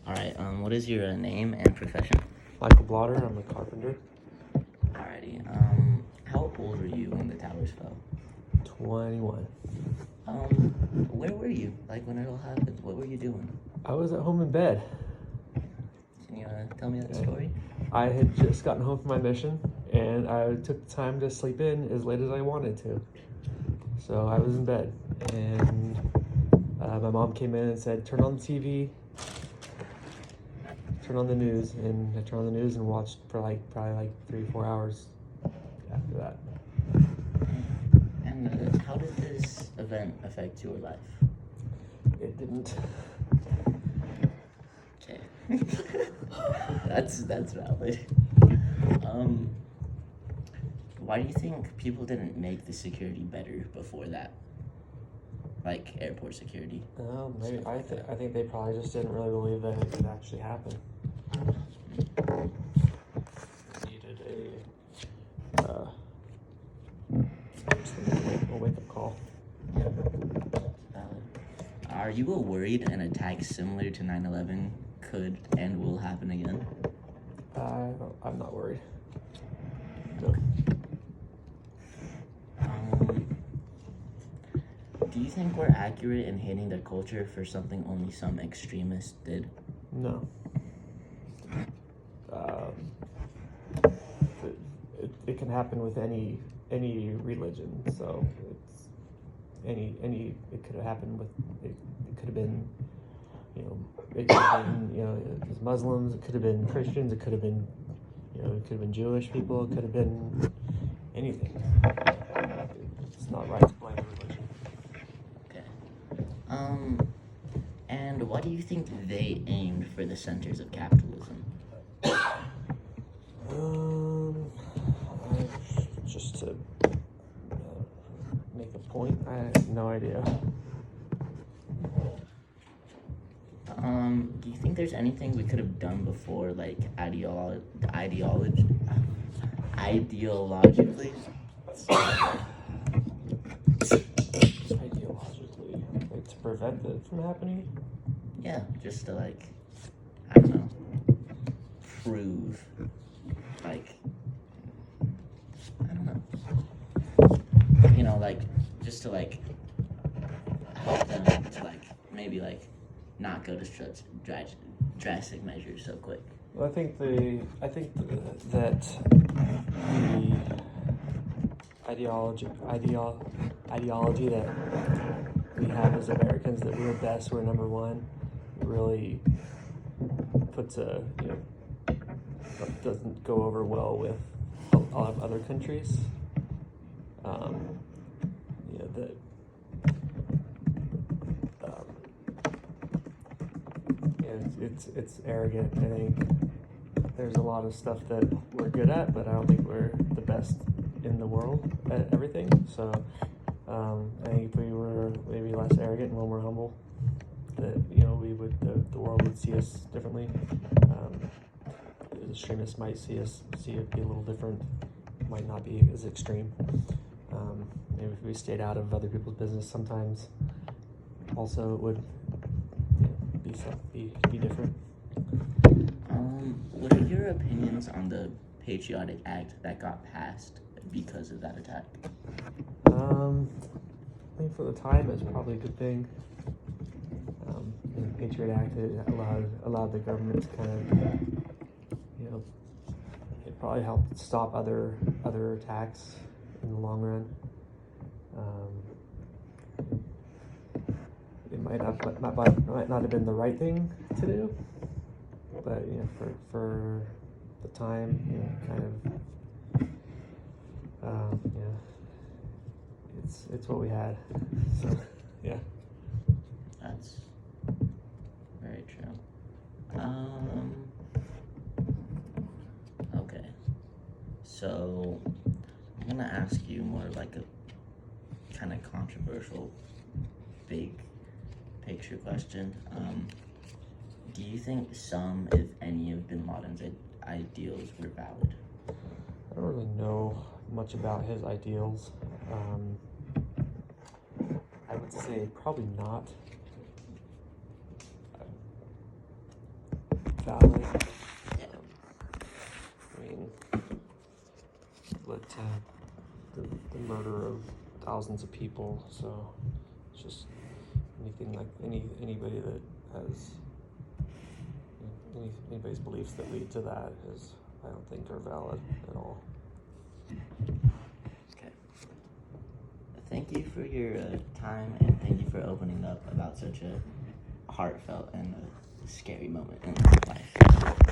All right. What is your name and profession? Michael Blotter, I'm a carpenter. Alrighty. How old were you when the towers fell? 21. Where were you? Like when it all happened, what were you doing? I was at home in bed. Can you tell me that story? I had just gotten home from my mission, and I took the time to sleep in as late as I wanted to. So I was in bed, and my mom came in and said, "Turn on the TV, turn on the news," and I turned on the news and watched for probably 3-4 hours after that. And how did this event affect your life? It didn't. Okay. That's valid. Why do you think people didn't make the security better before that? Like airport security? Maybe I think they probably just didn't really believe that it could actually happen. Needed a wake-up call. Valid. Are you worried an attack similar to 9/11 could and will happen again? I'm not worried. No. Do you think we're accurate in hating their culture for something only some extremists did? No. It can happen with any religion. So it's it could have happened with it could have been it could have been just Muslims. It could have been Christians. It could have been it could have been Jewish people. It could have been anything. It's not right to blame religion. Okay. And why do you think they aimed for the centers of capitalism? Just to make a point. I have no idea. Do you think there's anything we could have done before, like ideologically? Ideologically, like to prevent it from happening? Yeah, just to I don't know, prove, I don't know, just to help them to maybe not go to such drastic measures so quick. Well, I think that the ideology that we have as Americans, that we're best, we're number one, really puts doesn't go over well with a lot of other countries. It's arrogant. I think there's a lot of stuff that we're good at, but I don't think we're the best in the world at everything. So I think if we were maybe less arrogant and a little more humble, that we would the world would see us differently. The extremists might see it be a little different, might not be as extreme. Maybe if we stayed out of other people's business sometimes, also it would be different. What are your opinions on the Patriotic Act that got passed because of that attack? I think for the time it's probably a good thing. The Patriot Act, it allowed the government to kind of it probably helped stop other attacks in the long run. It might not have been the right thing to do, but for the time, it's what we had. So yeah. That's very true. Okay. So I'm gonna ask you more like a kind of controversial, big picture question. Do you think some, if any, of Bin Laden's ideals were valid? I don't really know much about his ideals. I would say probably not. valid. Yeah. I mean, the murder of thousands of people. So it's just anything like anybody that has anybody's beliefs that lead to that is, I don't think, are valid at all. Okay. Thank you for your time, and thank you for opening up about such a heartfelt and a scary moment in life.